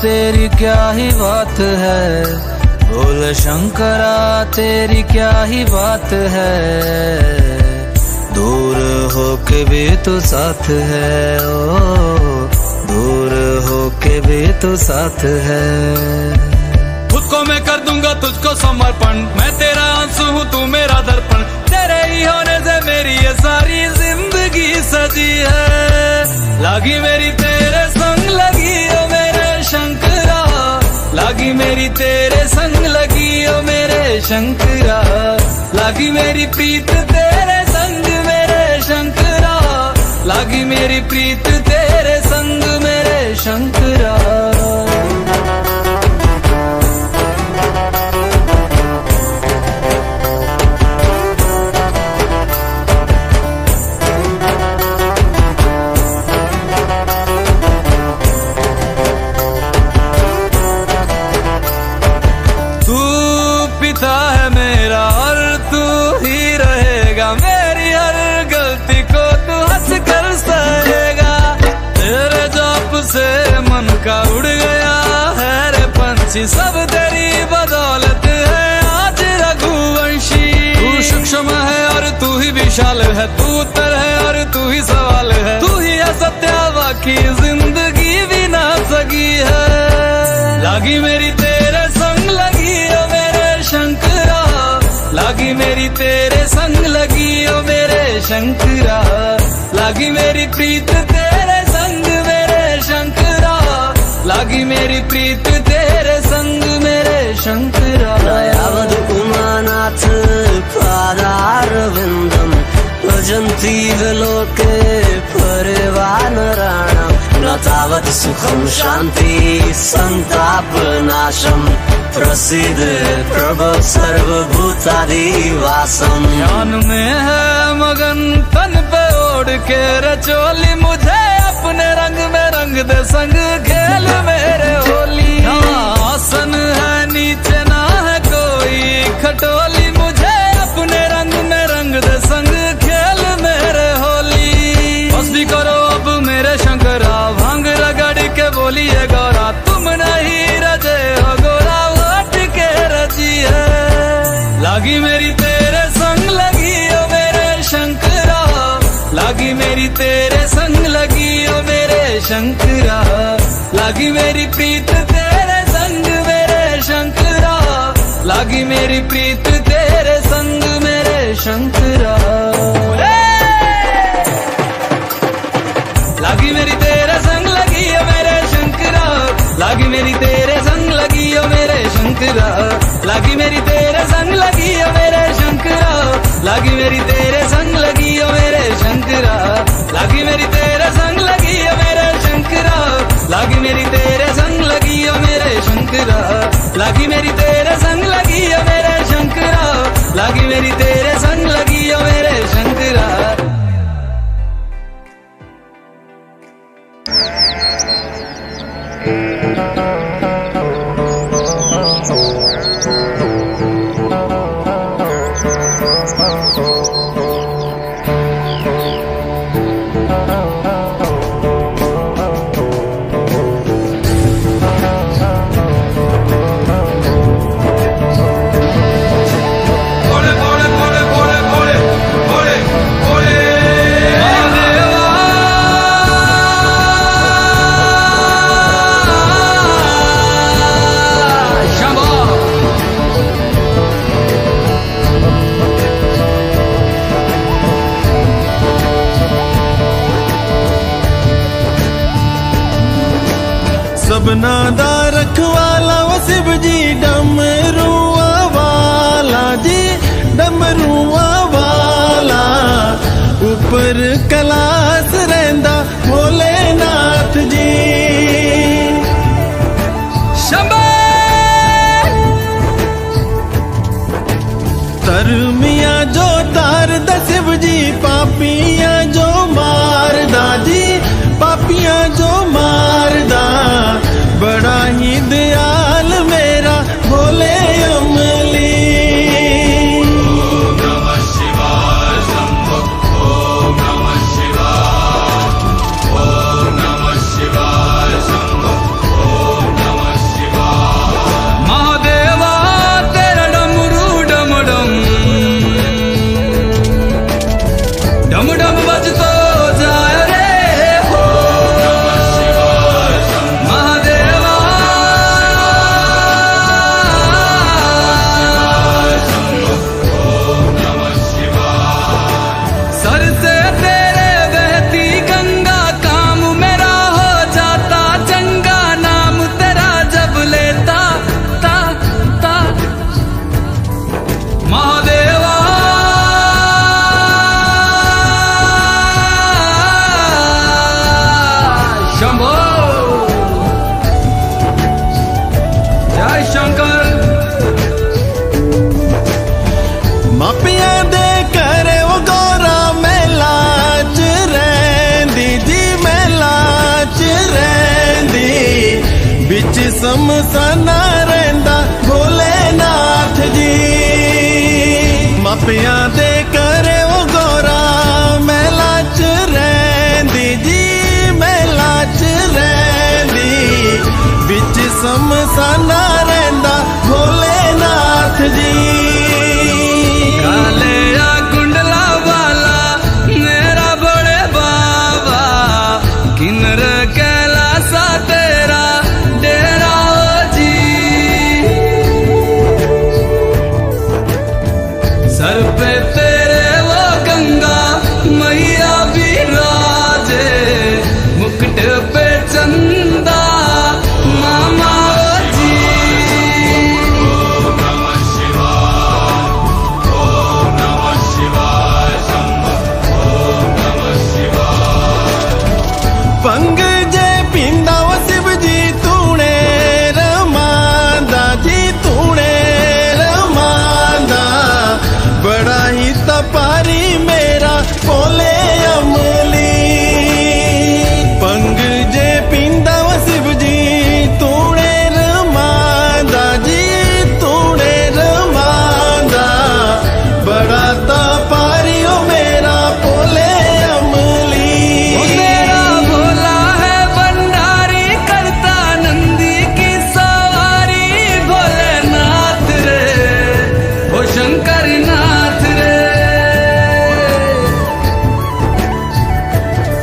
तेरी क्या ही बात है, बोल शंकरा तेरी क्या ही बात है। दूर होके भी तो साथ है, ओ दूर होके भी तो साथ है। खुद को मैं कर दूंगा तुझको समर्पण, मैं तेरा आंसू हूँ तू मेरा दर्पण। तेरे ही होने से मेरी ये सारी जिंदगी सजी है। लागी मेरी तेरे संग लगी ओ मेरे शंकरा, लागी मेरी तेरे संग लगी ओ मेरे शंकरा। लागी मेरी प्रीत तेरे संग मेरे शंकरा, लागी मेरी प्रीत तेरे संग मेरे शंकरा। उड़ गया है रे पंछी, सब तेरी बदौलत है आज रघुवंशी। तू सूक्ष्म है और तू ही विशाल है, तू उत्तर है और तू ही सवाल है। तू ही है सत्य बाकी जिंदगी भी ना सकी है। लागी मेरी तेरे संग लगी ओ मेरे शंकरा, लागी मेरी तेरे संग लगी ओ मेरे शंकरा। लागी मेरी प्रीत तेरे संग मेरे शंकरा, लागी मेरी प्रीत तेरे संग मेरे शंकरा। दयावद उमानाथ पादारविन्दम् भजन्ति लोके परिवानराणाम्। न तावत् सुखं शान्ति संतापनाशम्, प्रसीद प्रभो सर्वभूतादिवासम्। ध्यान में है मगन तन पे ओढ़ के रचोली, मुझे अपने रंग में रंग दे संग खेल मेरे होली। आसन है नीचे ना है कोई खटोली, मुझे अपने रंग में रंग दे संग खेल मेरे होली। बस भी करो अब मेरे शंकरा, भांग रगड़ के बोलिए गौरा। तुम नहीं रजे हो गोरा वोट के रजी है। लागी मेरी तेरे संग लगी ओ मेरे शंकरा, लागी मेरी तेरे संग लगी ओ मेरे शंकरा। लागी मेरी प्रीत तेरे संग मेरे शंकरा, लागी मेरी प्रीत तेरे संग मेरे शंकरा। लागी मेरी तेरे संग लगी ओ मेरे शंकरा, लागी मेरी तेरे संग लगी ओ मेरे शंकरा। लागी मेरी तेरे संग लगी ओ मेरे शंकरा, लागी मेरी तेरे संग लगी ओ मेरे शंकरा। लागी मेरी तेरे संग लगी ओ मेरे शंकरा, लागी मेरी तेरे संग लगी ओ मेरे शंकरा। लागी मेरी तेरे संग लगी ओ मेरे शंकरा, लागी मेरी तेरे संग लगी ओ मेरे शंकरा। सबना दा रखवाला वो शिव जी, डमरुआ वाला जी डमरुआ वाला। ऊपर कैलाश रहिंदा भोलेनाथ जी। शंभो तरमिया जो तार द शिव जी, पापिया जो मार दा जी, पापिया जो मार दा। बड़ा ही दयाल मेरा भोले अमली। ओम नमः शिवाय शंभो, ओम नमः शिवाय, ओम नमः शिवाय। बिच समसाना रहिंदा भोलेनाथ जी। मापियां दे करे ओ गौरा महला च रहिंदी जी, महला च रहिंदी। बिच समसाना रहिंदा भोलेनाथ जी। कालिया कुंडला वाला मेरा बड़े बाबा, किन्नर कैलासा तेरा डेरा ओ जी। सर पे तेरे वो गंगा मैया विराजे, मुकुट पे चंदा मामा ओ जी। पंग जे पींदा वो शिव जी तूने रमांदा जी, तूने रमांदा। बड़ा ही तपारी मेरा बोले अमली। पंग जे पींदा वो शिव जी तूने रमांदा जी, तूने रमांदा। बड़ा तपारी ओ मेरा बोले अमली। मेरा भोला है भंडारी, करता नंदी की सवारी। भोलेनाथ रे ओ शंकर नाथ रे,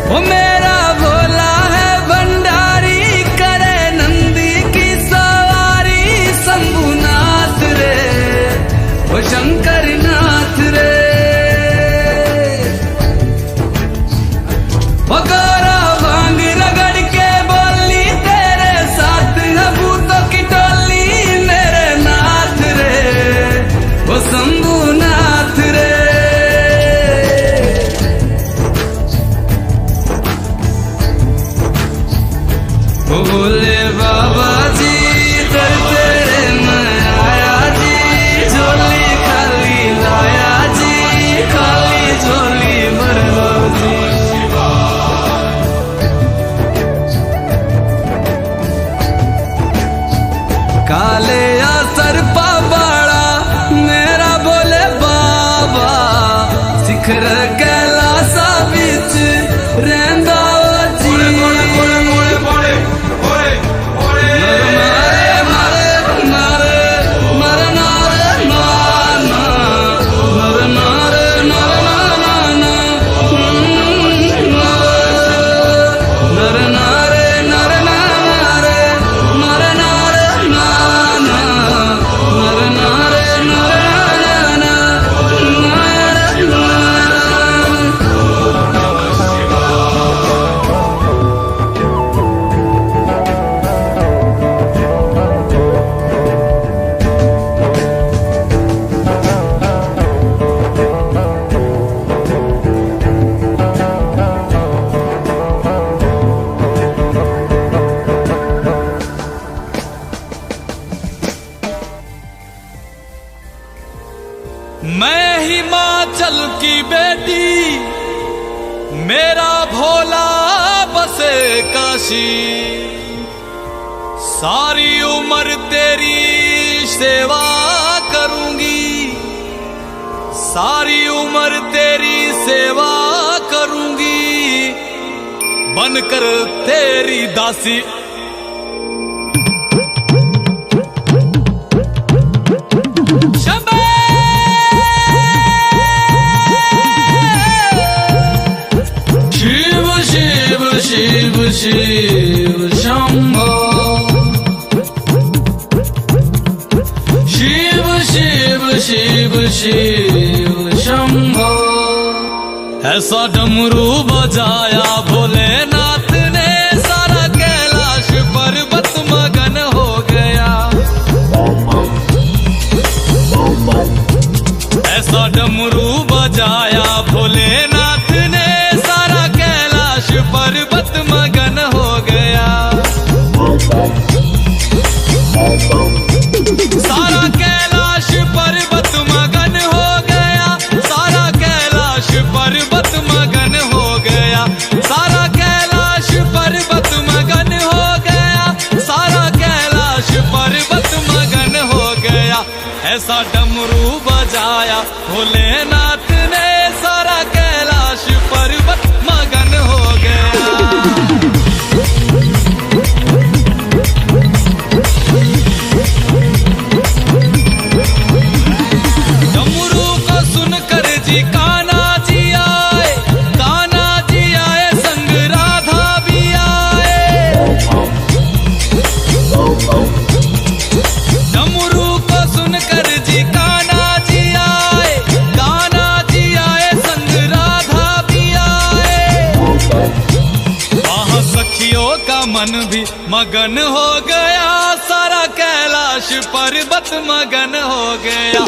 ओ मेरा भोला है भंडारी, करे नंदी की सवारी। शंभुनाथ रे ओ शंकर नाथ रे, ओ गौरा भांग रगड़ के बोली तेरे साथ है भूतों की टोली। मेरे नाथ रे ओ शंभुनाथ रे, ओ भोले बाबा जी दर तेरे मैं आया जी। झोली खाली लाया जी, खाली झोली भर लो जी। काले असर पाबाड़ा मेरा बोले बाबा, शिखर कैलासा बिच रहंदा ओ जी। मैं हिमाचल की बेटी, मेरा भोला बसे काशी। सारी उम्र तेरी सेवा करूंगी, सारी उम्र तेरी सेवा करूंगी। बनकर तेरी दासी शिव शिव शंभो, शिव शिव शिव शिव शंभो। ऐसा डमरू बजाया भोलेनाथ ने, सारा कैलाश पर्वत मगन हो गया। ऐसा डमरू बजाया भोलेनाथ ने, सारा कैलाश पर्वत मगन हो गया। सारा कैलाश पर्वत मगन हो गया, सारा कैलाश पर्वत मगन हो गया। सारा ऐसा डमरू बजाया भोलेनाथ ने, सारा कैलाश पर्वत मगन हो गया। डमरू को सुनकर जी कान्हा जी आए, कान्हा जी आए संग राधा भी आए। डमरू को सुनकर जी कान्हा जी आए, कान्हा जी आए संग राधा भी आए। वहाँ सखियों का मन भी मगन हो गया, सारा कैलाश पर्वत मगन हो गया।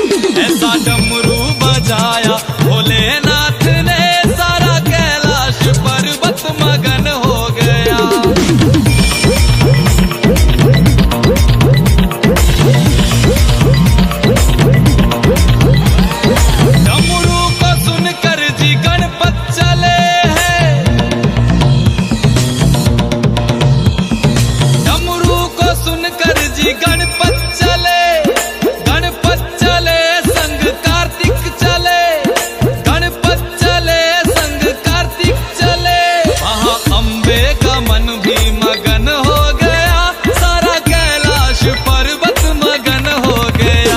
ऐसा डमरू बजाया भोलेनाथ ने, सारा कैलाश पर्वत मगन हो गया। डमरू को सुनकर जी गणपत चले हैं, डमरू को सुनकर जी गणपत चले, गणपत चले संग कार्तिक चले, गणपत चले संग कार्तिक चले। वहाँ अम्बे का मन भी मगन हो गया, सारा कैलाश पर्वत मगन हो गया।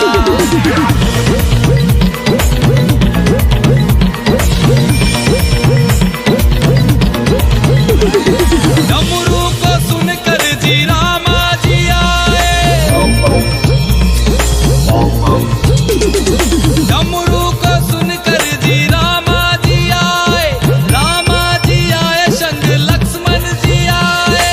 डमरू को सुनकर जी रामा जी आए, डमरू को सुनकर जी रामा जी आए, रामा जी आए संग लक्ष्मण जी आए।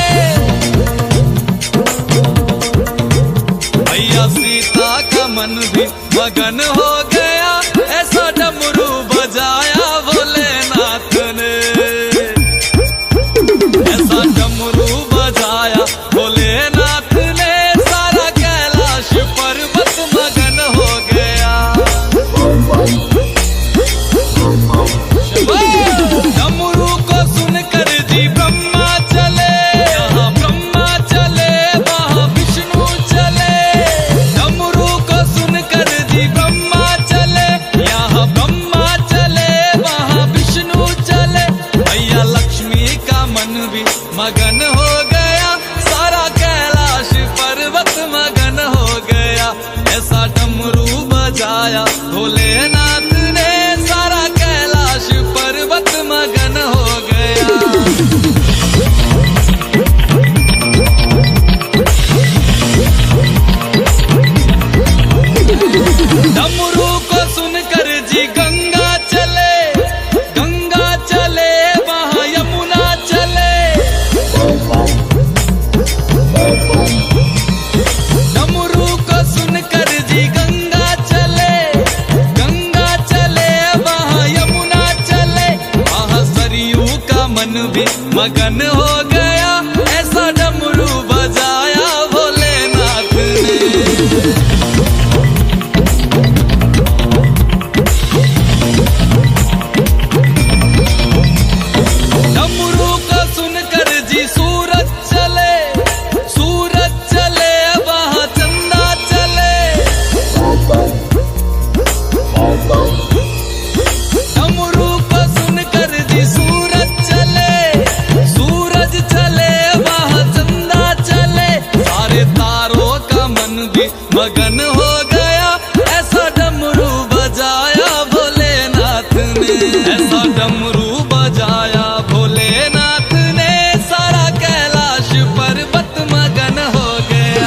भैया सीता का मन भी मगन हो गया, ऐसा डमरू बजाया भोलेनाथ ने, ऐसा डमरू बजाया भोलेनाथ ने, सारा कैलाश पर्वत मगन हो गया। डमरू को सुनकर जी ब्रह्मा चले, यहाँ ब्रह्मा चले वहाँ विष्णु चले। डमरू को सुनकर जी ब्रह्मा चले, यहाँ ब्रह्मा चले वहाँ विष्णु चले। भैया लक्ष्मी का मन भी मगन हो गया, सारा कैलाश पर्वत मगन हो गया। ऐसा डमरू बजाया भोलेनाथ ने, सारा कैलाश पर्वत मगन हो गया। डमरू को सुनकर जी गंगा चले, गंगा चले वहाँ यमुना चले। डमरू को सुनकर जी गंगा चले, गंगा चले वहाँ यमुना चले। वहाँ सरयू का मन भी मगन हो गया, ऐसा डमरू बजाया भोलेनाथ ने। डमरू को सुनकर जी सूरज चले, सूरज चले वहाँ चंदा चले। डमरू को सुनकर जी सूरज चले, सूरज चले वहाँ चंदा चले। सारे तारों का मन भी मगन हो गया, ऐसा डमरू बजाया भोलेनाथ ने, ऐसा डमरू बजाया भोलेनाथ ने, सारा कैलाश पर्वत मगन हो गया।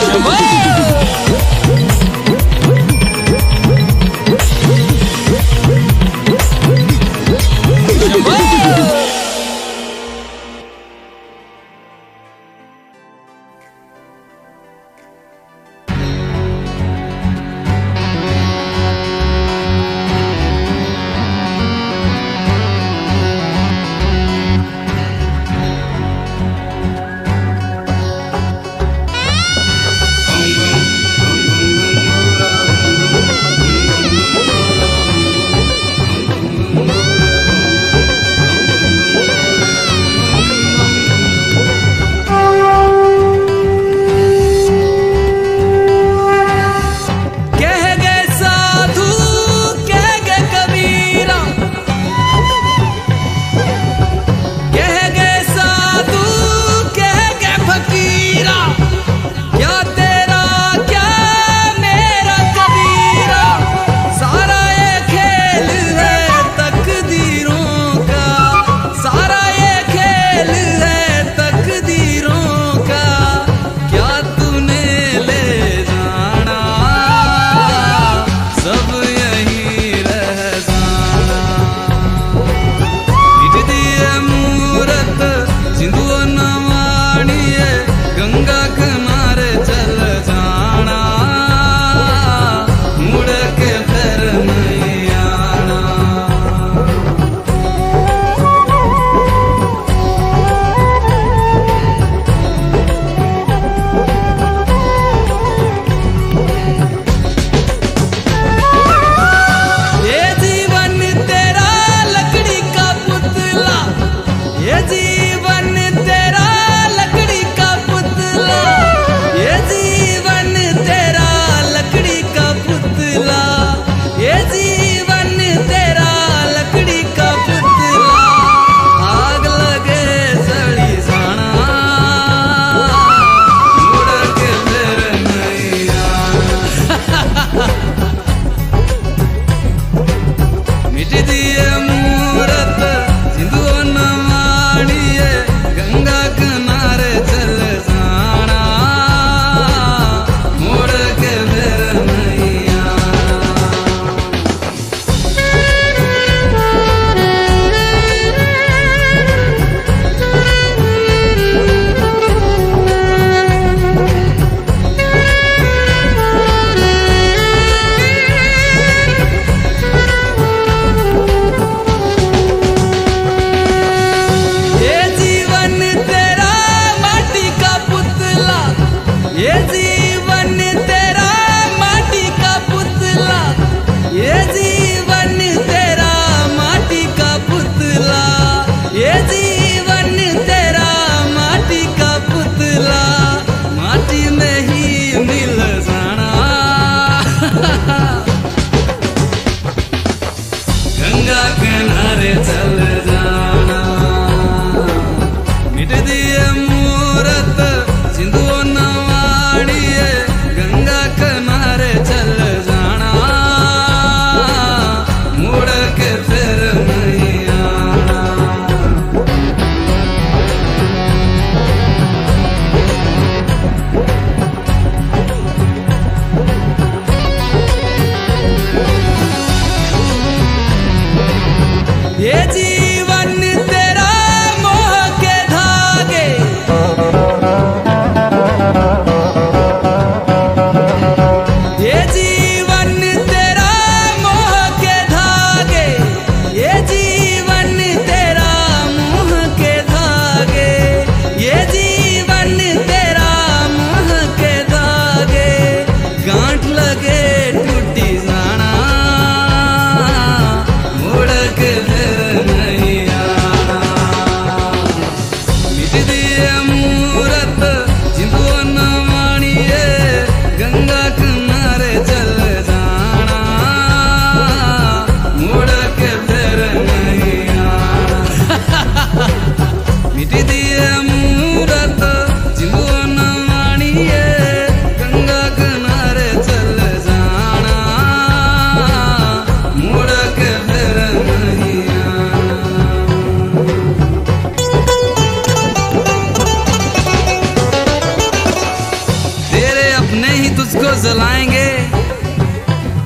तुझको जलाएंगे,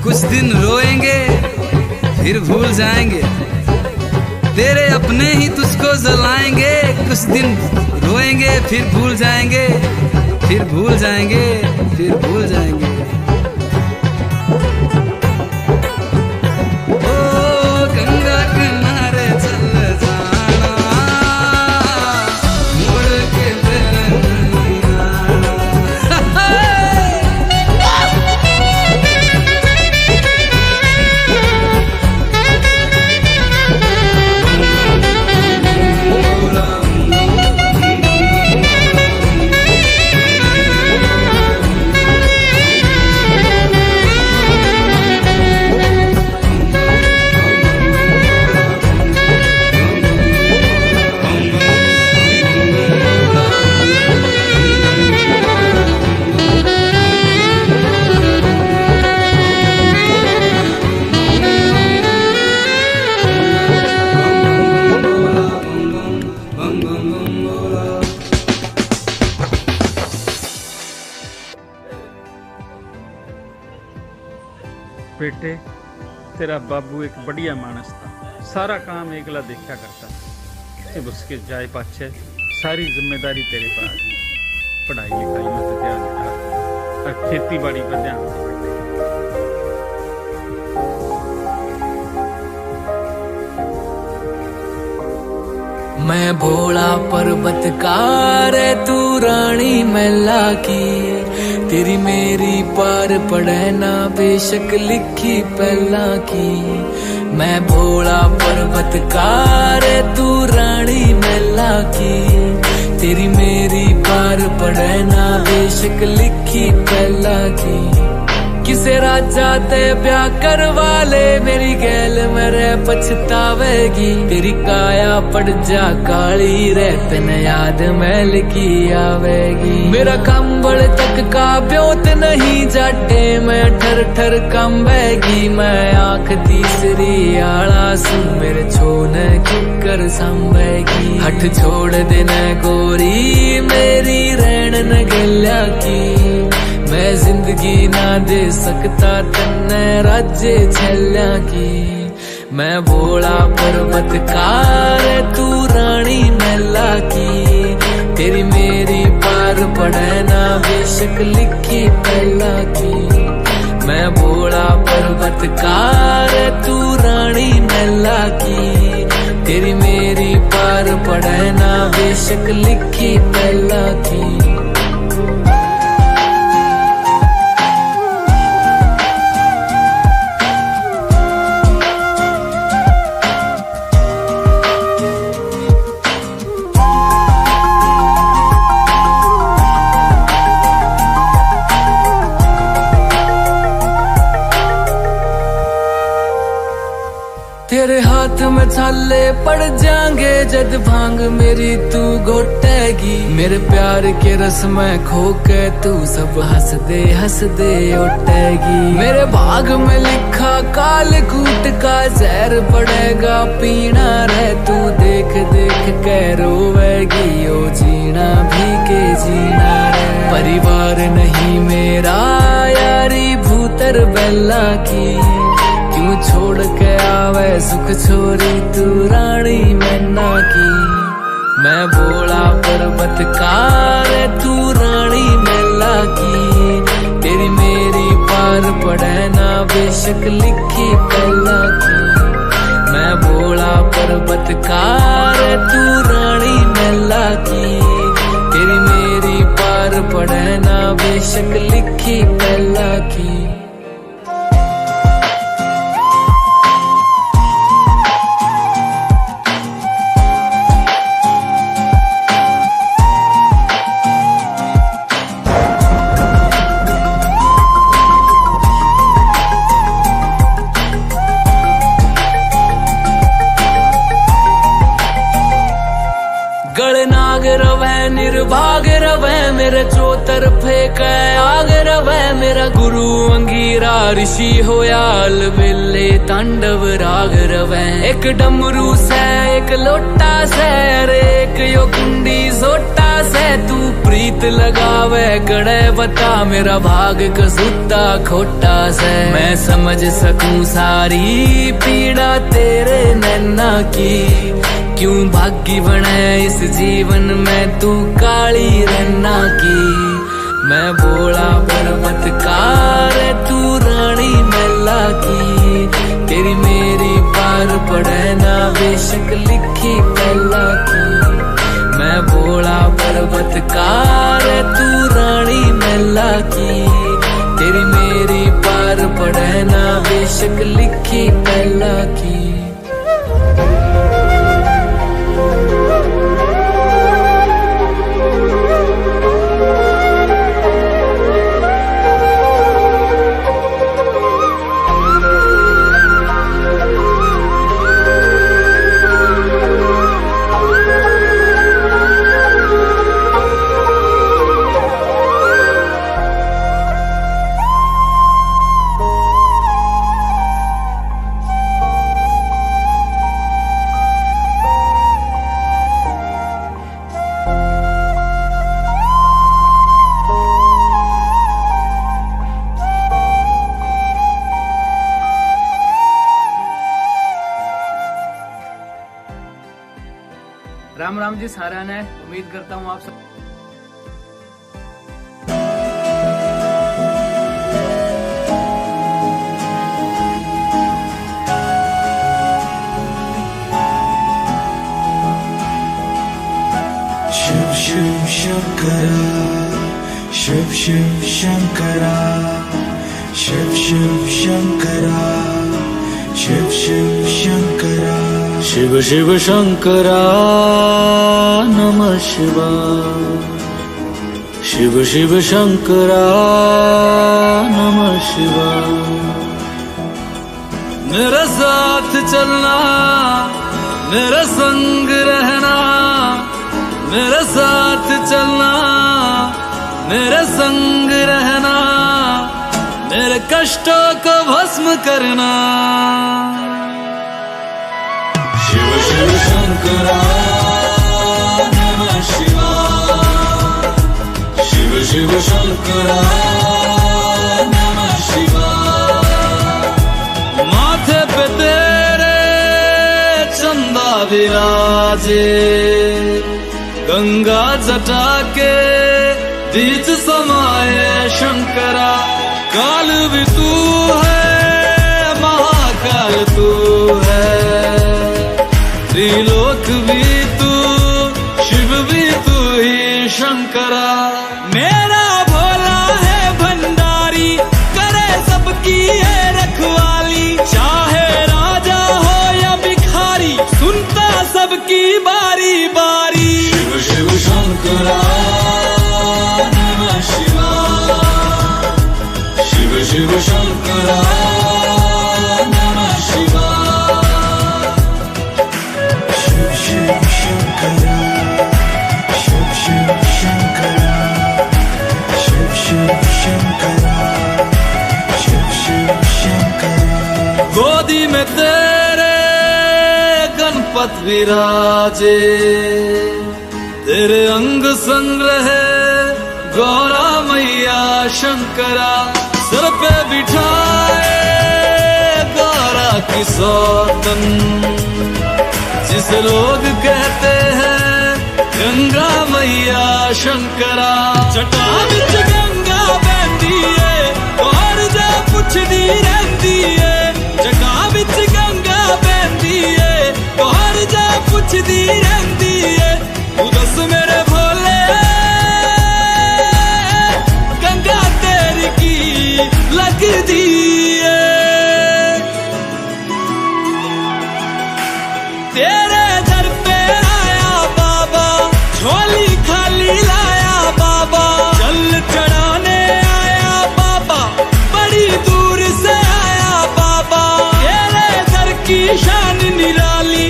कुछ दिन रोएंगे फिर भूल जाएंगे। तेरे अपने ही तुझको जलाएंगे, कुछ दिन रोएंगे फिर भूल जाएंगे, फिर भूल जाएंगे, फिर भूल जाएंगे। बेटे, तेरा बाबू एक बढ़िया मानस था, सारा काम एकला देखा करता था। जब उसके जाए पाछे सारी जिम्मेदारी तेरे पर आ गई। पढ़ाई लिखाई में ध्यान दिया और खेती बाड़ी पर ध्यान दिया। मैं भोला पर्वतकार तू रानी मैला की, तेरी मेरी पार पड़े ना बेशक लिखी पहला की। मैं भोला पर्वतकार तू रानी मैला की, तेरी मेरी पार पड़े ना बेशक लिखी पहला की। किसे राजा ते ब्याह करवा ले, मेरी गैल मेरे पछतावेगी। तेरी काया पड़ जा काली रे, तने याद मैल की आवेगी। मेरा कंबल तक का ब्योत नहीं जाटे, मैं ठर ठर कंबेगी। मैं आंख तीसरी आला सू, मेरे छोने किकर संभेगी। हट छोड़ देना गोरी मेरी रैन न गल्या की, मैं जिंदगी ना दे सकता तन्ने राज्य छल्या की। मैं भोला पर्वतकार तू रानी मैला की, तेरी मेरी पार पड़े ना बेशक लिखी पहला की। मैं भोला पर्वतकार तू रानी मैला की, तेरी मेरी पार पड़े ना बेशक लिखी पहला की। तेरे हाथ में छाले पड़ जाएंगे जद भांग मेरी तू घोटेगी। मेरे प्यार के रस में खो के तू सब हंस दे उठेगी। मेरे भाग में लिखा काल कूट का जहर पड़ेगा पीना रे, तू देख देख के रोवेगी। ओ जीना भी के जीना रे, परिवार नहीं मेरा यारी भूतर बेला की। क्यों छोड़ के आवे सुख छोरी तू रानी मैना की। मैं भोला पर्वतकार तू रानी मैला की, तेरी मेरी पार पड़े ना बेशक लिखी पहला की। मैं भोला पर्वतकार तू रानी मैला की, तेरी मेरी पार पड़े ना बेशक लिखी पहला की। गलनाग रवे निर्भाग रवे, मेरे चौतरफे कै आग रवे। मेरा गुरु अंगीरा ऋषि होया अलबेले तांडव राग रवे। एक डमरू से एक लोटा से, एक यो कुंडी सोटा से तू प्रीत लगावे कड़े बता मेरा भाग कसूता खोटा से मैं समझ सकूं सारी पीड़ा तेरे नैना की क्यों भागी बने इस जीवन में तू काली रन्ना की मैं भोला पर्वतकार तू रानी मैला की तेरी मेरी पार पड़े ना बेशक लिखी पहला की मैं भोला पर्वतकार तू रानी मैला की तेरी मेरी पार पड़े ना बेशक लिखी पहला की राम राम जी सारा ने उम्मीद करता हूँ आप सब शिव शिव शंकरा शिव शिव शंकरा शिव शिव शंकरा शिव शिव शंकरा शिव शिव शंकरा नमः शिवाय शिव शिव शंकरा नमः शिवाय मेरे साथ चलना मेरे संग रहना मेरे साथ चलना मेरे संग रहना मेरे कष्टों को भस्म करना शिव शिव शंकरा नमः शिवाय शिव शिव शंकरा नमः शिवाय माथे पे तेरे चंदा विराजे गंगा जटा के बीच समाये शंकरा काल भी तू है महाकाल तू है त्रिलोक भी तू शिव भी तू ही शंकरा मेरा भोला है भंडारी करे सबकी है रखवाली चाहे राजा हो या भिखारी सुनता सबकी बारी बारी शिव शिव शंकरा नमः शिवाय शिव शिव शंकरा नमः शिवाय शिव शिव शंकरा शिव शिव शंकरा शिव शिव शंकरा शिव शिव शंकरा गोदी में तेरे गणपत विराजे तेरे अंग संग रहे गौरा मैया शंकरा सर पे बिठाए गौरा की सौतन जिसे लोग कहते हैं गंगा मैया शंकरा जटा विच गंगा बहती है और जा पुछदी रहती है जटा विच गंगा बहती है और जा पुछदी रहती है तू दस मेरे भोले गंगा तेरी की लगदी है तेरे दर पे आया बाबा झोली खाली लाया बाबा जल चढ़ाने आया बाबा बड़ी दूर से आया बाबा तेरे दर की शान निराली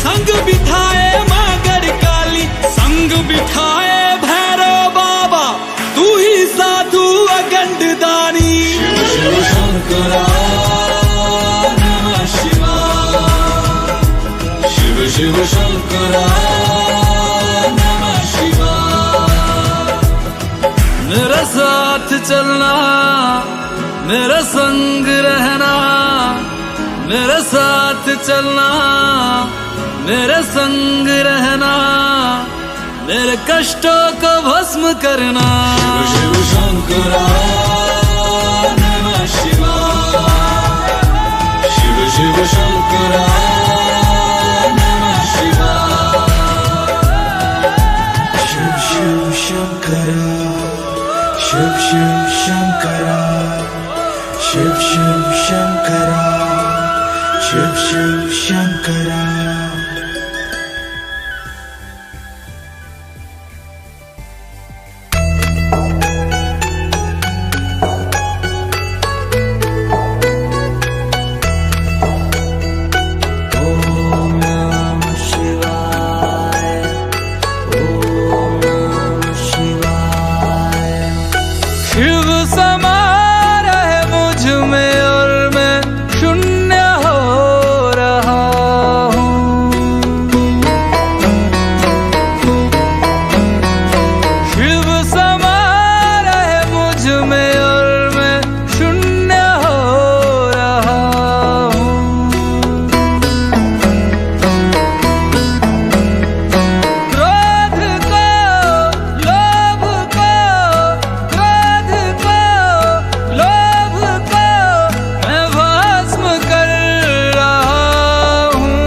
संग बिठाए मागर काली संग बिठाए भैरव बाबा तू ही साधु अगंड दानी शिव शिव शंकरा नमः शिवाय शिव शिव शंकरा नमः शिवाय मेरे साथ चलना, मेरे संग रहना, मेरे साथ चलना, मेरे संग रहना, मेरे कष्टों को भस्म करना। शिव शिव शंकरा नमः शिवाय, शिव शिव शंकरा नमः शिवाय, शिव शिव शंकरा, शिव शिव शंकरा, शिव शिव शंकरा, शिव शिव शंकरा। शिव समा रहे मुझ में और मैं शून्य हो रहा हूँ। शिव समा रहे मुझ में और मैं शून्य हो रहा हूँ। क्रोध को, लोभ को, क्रोध को, लोभ को मैं भस्म कर रहा हूँ।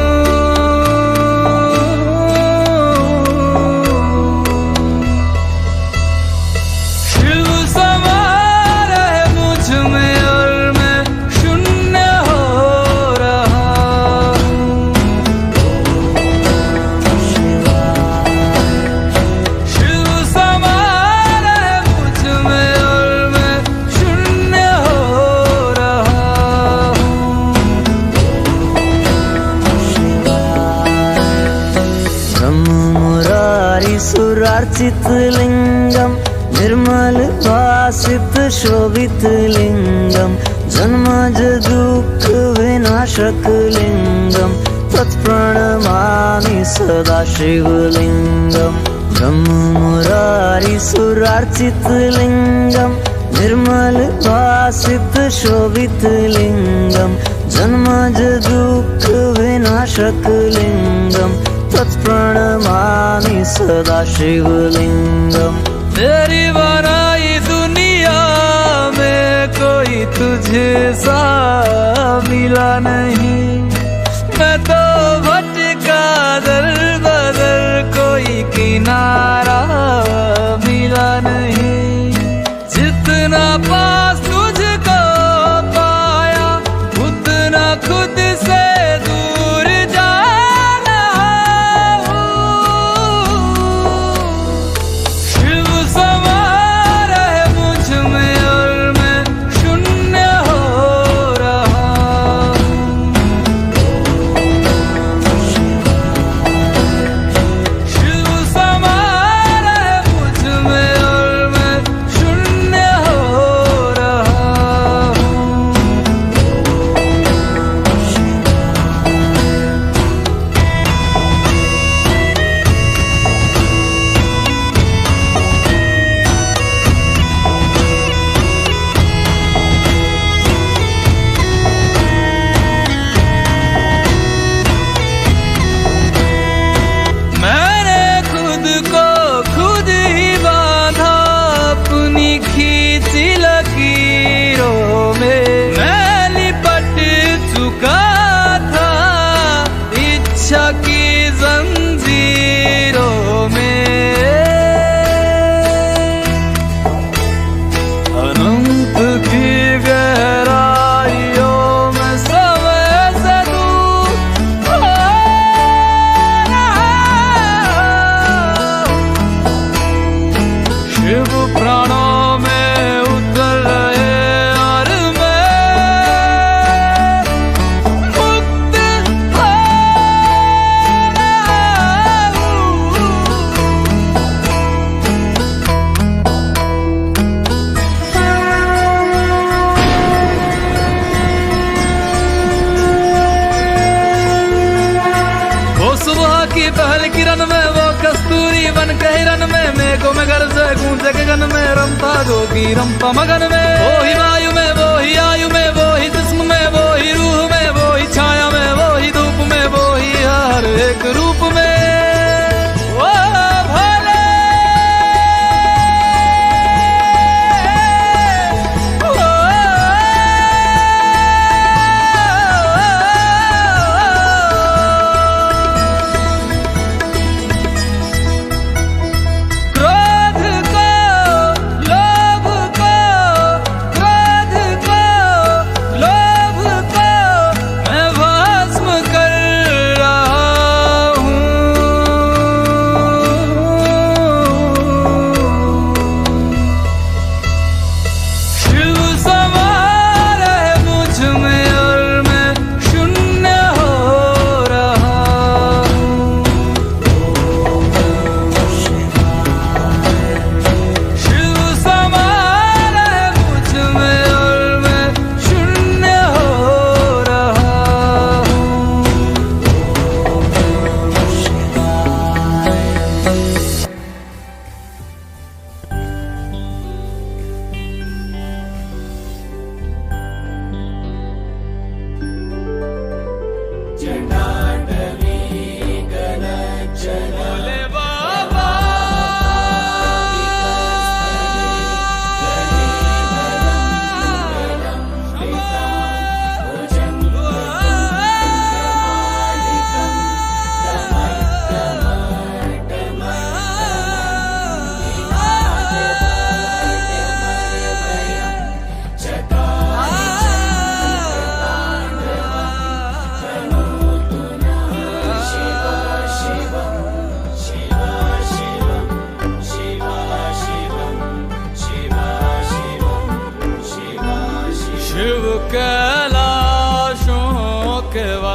शिव समा रहे मुझ में और मैं शून्य हो रहा हूँ। शिव समा रहे मुझ में और मैं शून्य हो रहा हूँ। ब्रह्म मुरारी सुरार्चित लिंगम, निर्मल भासित शोभित लिंगम, जन्मज दुःख विनाशक लिंगम, तत्प्रणमामि सदा शिवलिंगम। ब्रह्म मुरारी सुरार्चित लिंगम, निर्मल भासित शोभित लिंगम, जन्मज दुःख विनाशक लिंगम, तत्प्रणमामि सदा शिवलिंगम। तेरी बनाई दुनिया में कोई तुझे सा मिला नहीं। मैं तो भटका दर बदर, कोई किनारा मिला नहीं। जितना पास तुझको पाया, उतना खुद से दूर जाना हूँ। शिव समा रहे मुझ में और मैं शून्य हो रहा हूँ। शिव समा रहे मुझ में और मैं शून्य हो रहा हूँ। मैंने खुद को खुद ही बांधा अपनी खींची लकीरों में। मैं लिपट चुका था इच्छा की जंजीरों में। अनंत की गहराइयों में समय से दूर हो रहा हूँ। शिव प्राणों में उतर रहे और मैं मुक्त हो रहा हूँ। वो सुबह की पहल किरण में, वो कस्तूरी बन के हिरन में को मैं घर से गूंजे गगन में रमता जोगी रमता मगन में। वो ही वायु में वो ही आयु में वो ही जिस्म में वो ही रूह में वो ही छाया में वो ही धूप में वो ही हर एक रूप में। ओ भोले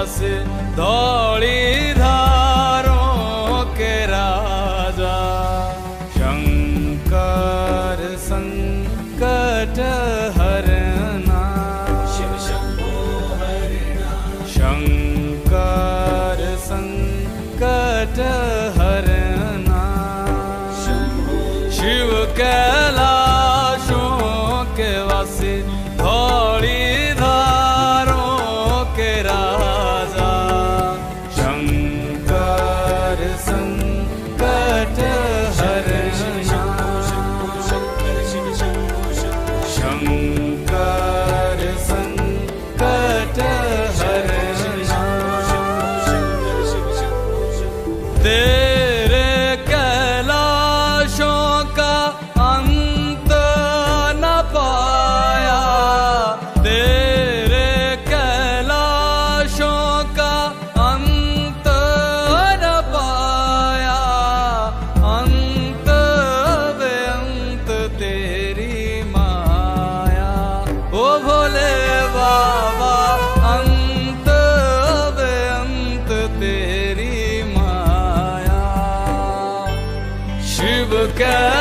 से दौड़ी धारों के राजा शंकर संकट हरना शिव शंभो हरना शंकर संकट हरना शिव कैलाशों के वासी दौड़ी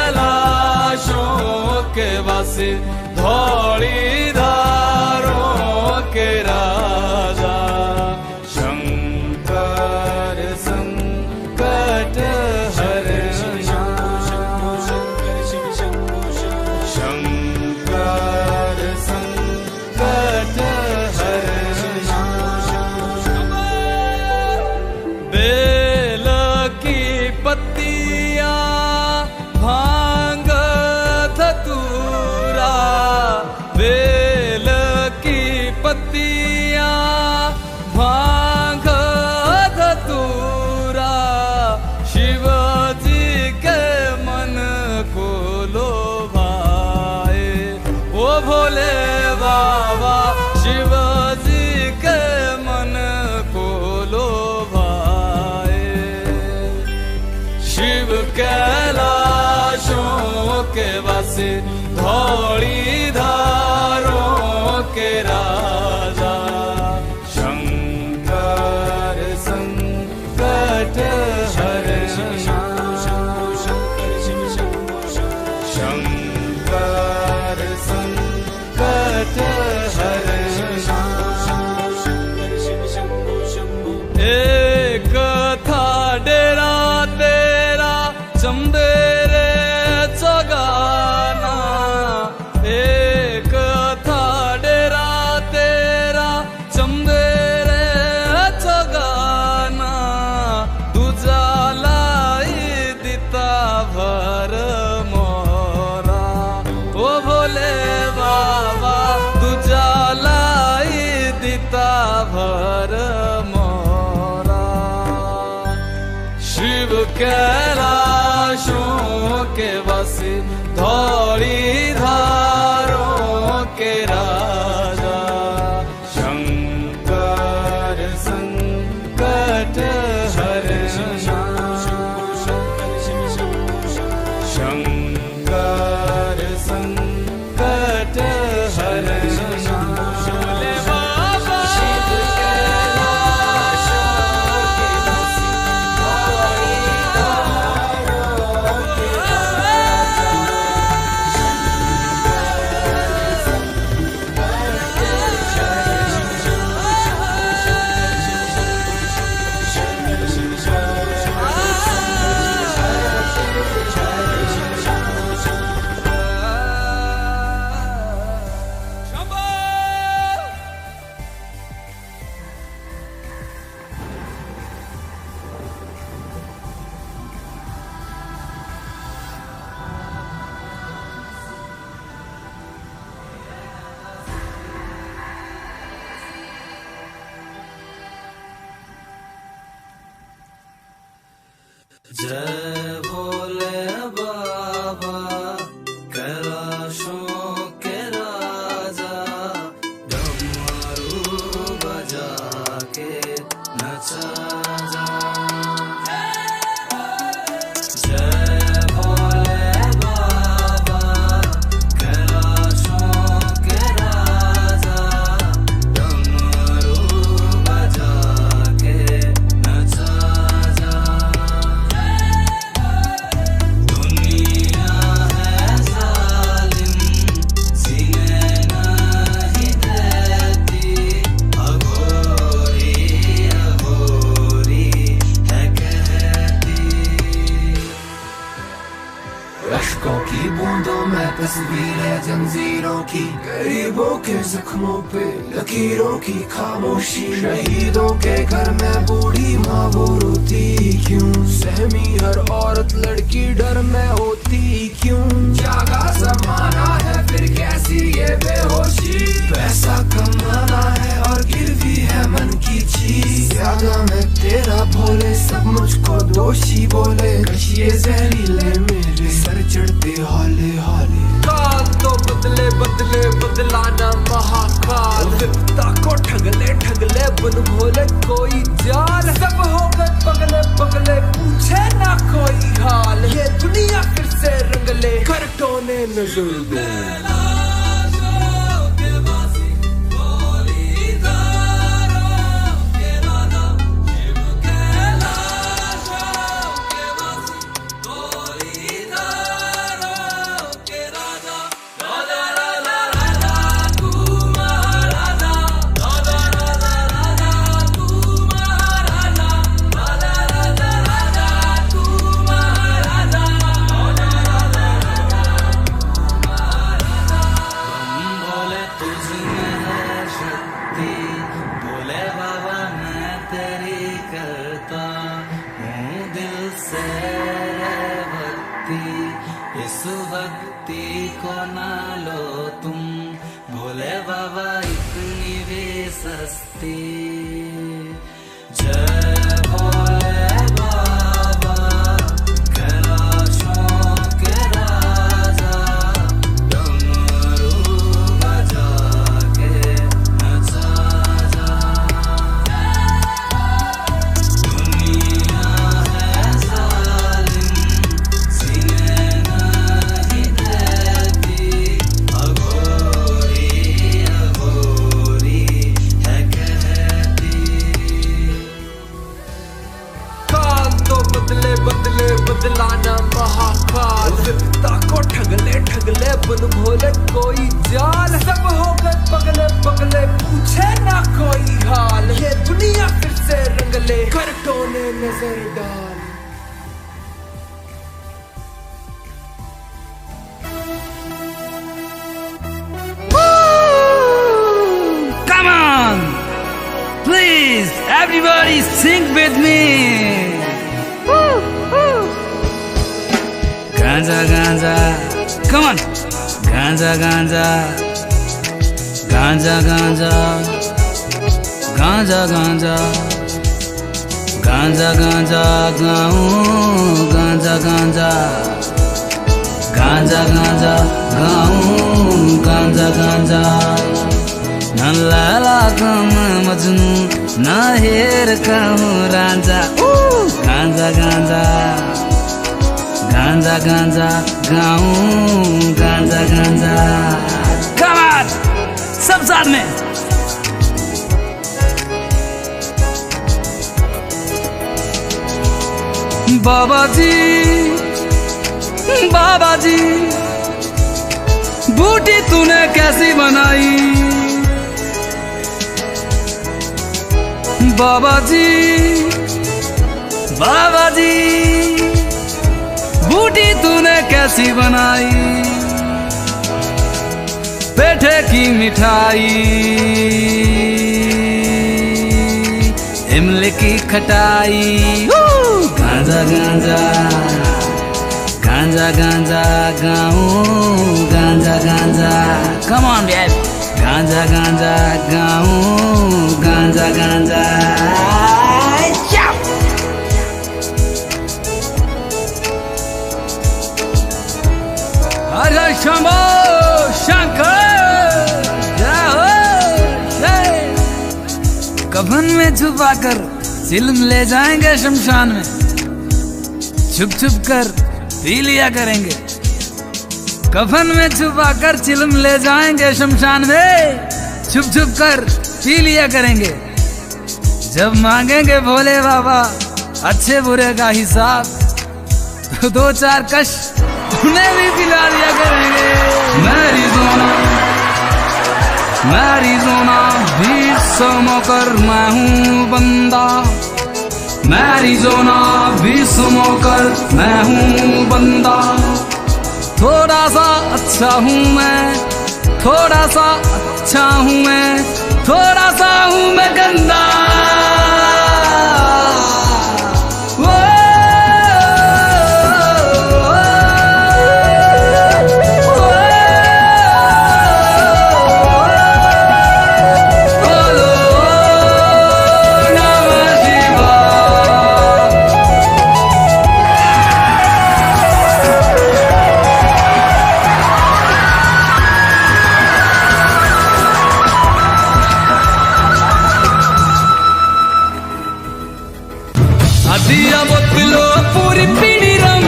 कैलाशों के वासी धौड़ी धारों के राजा शंकर संकट हरना शंकर संकट हरना बेल की पत्तियां भांग धतूरा कैलाशों के वासी, धौली धारों के राजा, शंकर संकट हरण, शंकर संकट हरण। जय भोले बाबा कैलाशों के राजा, डमरू बजा के नचा जा। जय भोले बाबा कैलाशों के राजा, डमरू बजा के नचा जा। अश्कों की बूंदों में तस्वीरें जंजीरों की, गरीबों के जख्मों पे लकीरों की खामोशी, शहीदों के घर में बूढ़ी माँ वो रोती क्यों, सहमी हर औरत लड़की डर में होती क्यों, जागा जमाना है फिर कैसी ये बेहोशी, पैसा कमाना है और गिरवी है मन की चीज, ज्यादा मैं तेरा भोले सब मुझको दोषी बोले, कशिए जहरीले मेरे सर चढ़ते हाले हाले। काल तो बदले बदले बदलाना महाकाल, विपदा को ठगले ठगले बन भोले कोई जाल, सब हो गए पगले पगले पूछे ना कोई हाल, ये दुनिया फिर से रंगले कर टोने नजर दो। इस भक्ति को ना लो तुम भोले बाबा इतनी भी सस्ती। जय भोले बाबा कैलाशों के राजा, डमरू बजा के नचा जा। दुनिया है जालिम सीने नहीं देती, अघोरी अघोरी है कहती। काल तो बदले बदले बदलाना महाकाल, विपदा को ठगले ठगले बन भोले कोई जाल, सब हो गए पगले पगले पूछे ना कोई हाल, ये दुनिया फिर से रंगले कर टोने नजर डाल। Come on! Please, everybody sing with me! Ganja, ganja, come on! Ganja, ganja, ganja, ganja, ganja, ganja, गांजा गांजा गाऊं गांजा गांजा गांजा गांजा गाऊं गांजा गांजा न लाला कम मजनू न हेर कहूँ रांझा गांजा गांजा गांजा गांजा गाऊं गांजा गांजा कमाल सब साथ में बाबा जी बूटी तूने कैसी बनाई बाबा जी बूटी तूने कैसी बनाई पेठे की मिठाई इमली की खटाई गांजा गांजा गांजा गांजा गाऊं गांजा गांजा कम ऑन बेबी गांजा गांजा गाऊं गांजा गांजा हरे शंभो शंकर जय हो जय। कफन में छुपाकर चिल्म ले जाएंगे शमशान में छुप छुप कर पी लिया करेंगे कफन में छुपा कर चिल्म ले जाएंगे शमशान में छुप छुप कर पी लिया करेंगे जब मांगेंगे भोले बाबा अच्छे बुरे का हिसाब तो 2-4 कश उन्हें भी पिला दिया करेंगे मैरिज़ोना बीच समोकर मैं हूँ बंदा मैरिज़ोना भी समोकर मैं हूँ बंदा थोड़ा सा अच्छा हूँ मैं थोड़ा सा अच्छा हूँ मैं थोड़ा सा हूँ मैं गंदा दिया बोतलो पूरी पीड़ी रम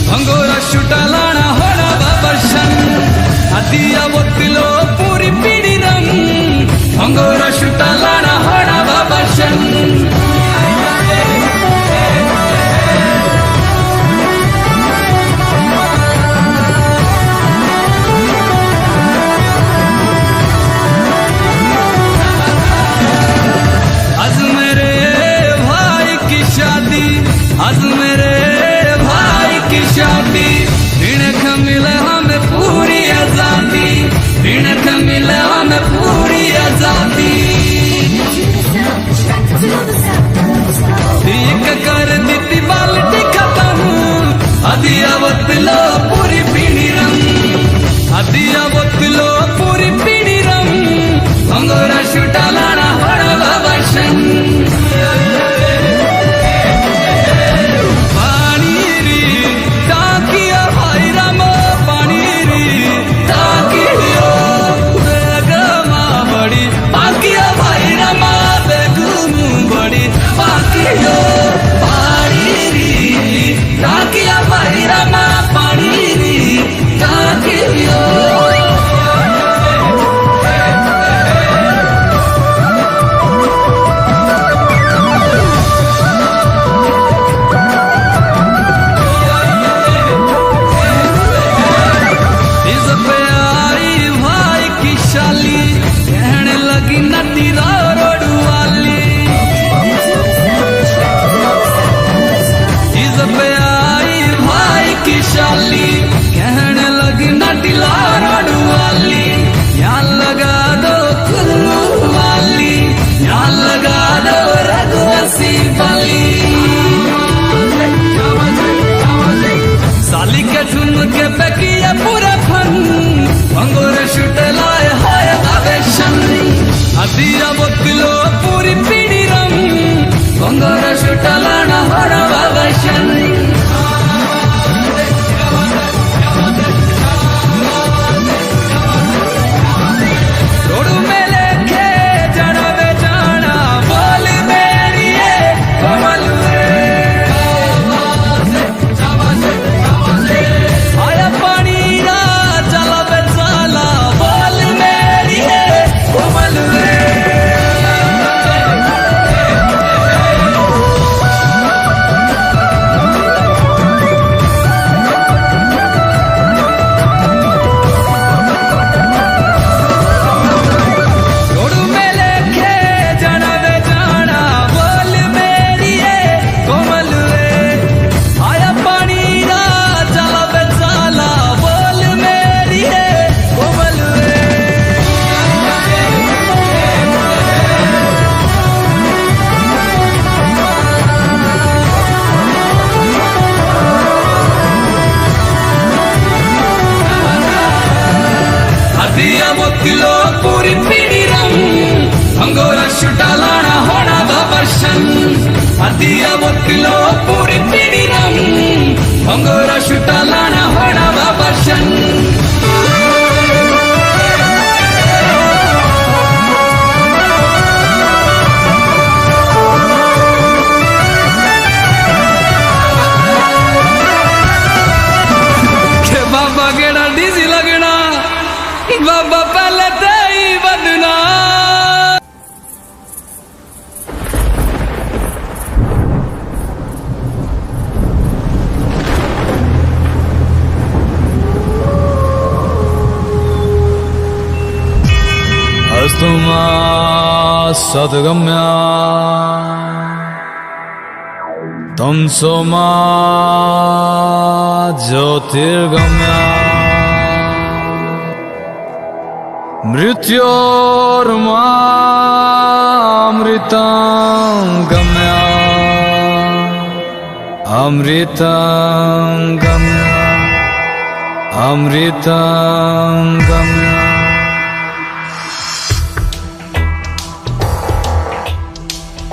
भंगोरा शुटा लाना होना बाबरशन दिया बोतलो पूरी पीड़ी रम भंगोरा शुटा लाना होना बाबरशन आज मेरे भाई की शादी ऋणक मिले हमें पूरी आजादी ऋणक मिले हमें पूरी आजादी ठीक कर दी बाल्टी खत्म अदिया बोतलो पूरी पीड़ी रंग अदिया बोतलो पूरी पीड़ी रंग भंगोरा शुटा लाना बड़ा बाबा शंग दिया बोतल आदिया वकिलो पूरी पीड़ी रंग भंगोरा शुटा लाना होना बाबर्शन के बाबा गेड़ा डीजी लगना बाबा पहले ते ही बदना अस्तुमा सद्गम्या तमसो मा ज्योतिर्गम्या मृत्योर्मा अमृतं गम्या अमृतं गम्या अमृतं गम्या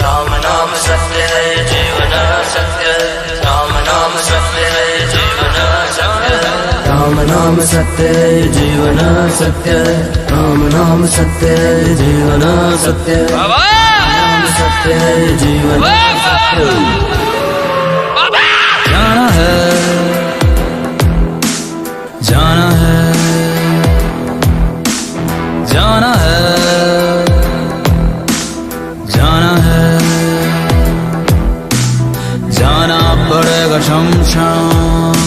राम नाम सत्य है जीवन सत्य राम नाम सत्य है जीवन सत्य राम नाम सत्य है जीवन सत्य राम नाम सत्य है जीवन सत्य नाम सत्य है जीवन सत्य जाना है जाना है जाना है जाना है जाना पड़ेगा शमशान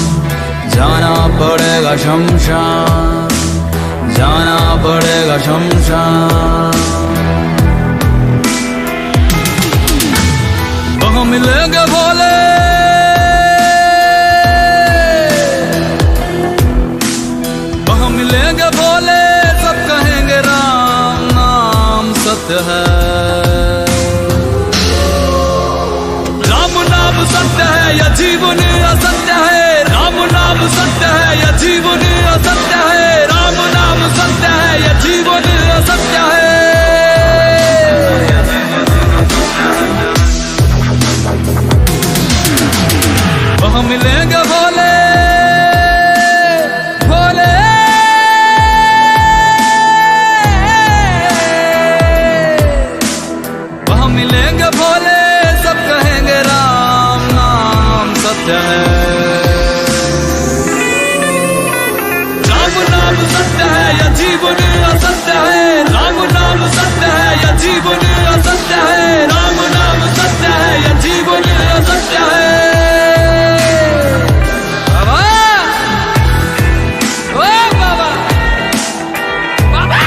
जाना पड़ेगा शमशान जाना पड़ेगा शमशान वहाँ मिलेंगे भोले वहाँ मिलेंगे भोले सब कहेंगे राम नाम सत्य है सत्य है या जीवन असत्य है राम नाम सत्य है या जीवन असत्य है राम नाम सत्य है या जीवन असत्य है वहाँ मिलेंगे भोले भोले वहाँ मिलेंगे भोले सब कहेंगे राम सत्य है राम नाम सत्य है या जीवन असत्य है राम नाम सत्य है या जीवन असत्य है राम नाम सत्य है या जीवन असत्य है बाबा ओ बाबा बाबा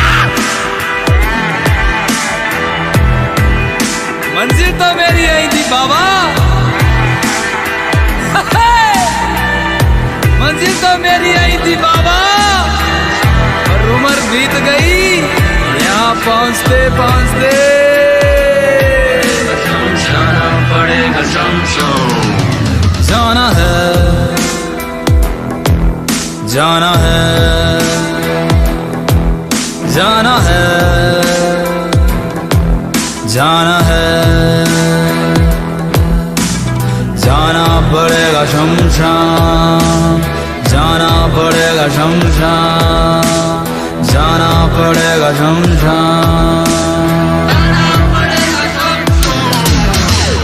मंजिल तो मेरी यही थी बाबा मंजिल तो मेरी आई थी बाबा और उम्र बीत गई यहाँ पहुँचते पहुँचते जाना पड़ेगा शमशान जाना है जाना है जाना है जाना है जाना पड़ेगा शमशान जाना पड़ेगा शमशान जाना पड़ेगा शमशान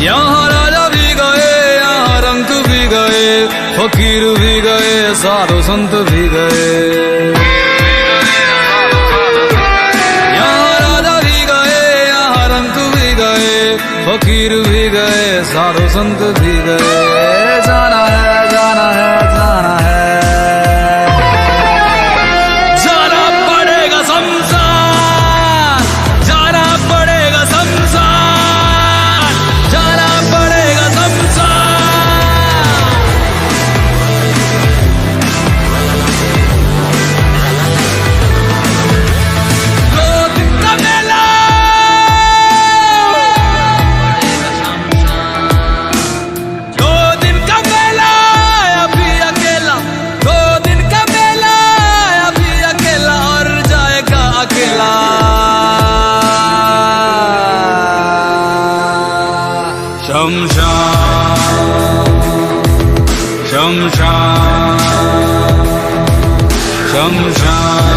यहाँ राजा भी गए यहाँ रंग भी गए फकीर भी गए साधु संत भी गए यहाँ राजा भी गए यहाँ रंग भी गए फकीर भी गए साधु संत भी गए जाना है जाना है जाना है जाना पड़ेगा शमशान जाना पड़ेगा शमशान जाना पड़ेगा शमशान दो दिन का मेला शमशान शमशान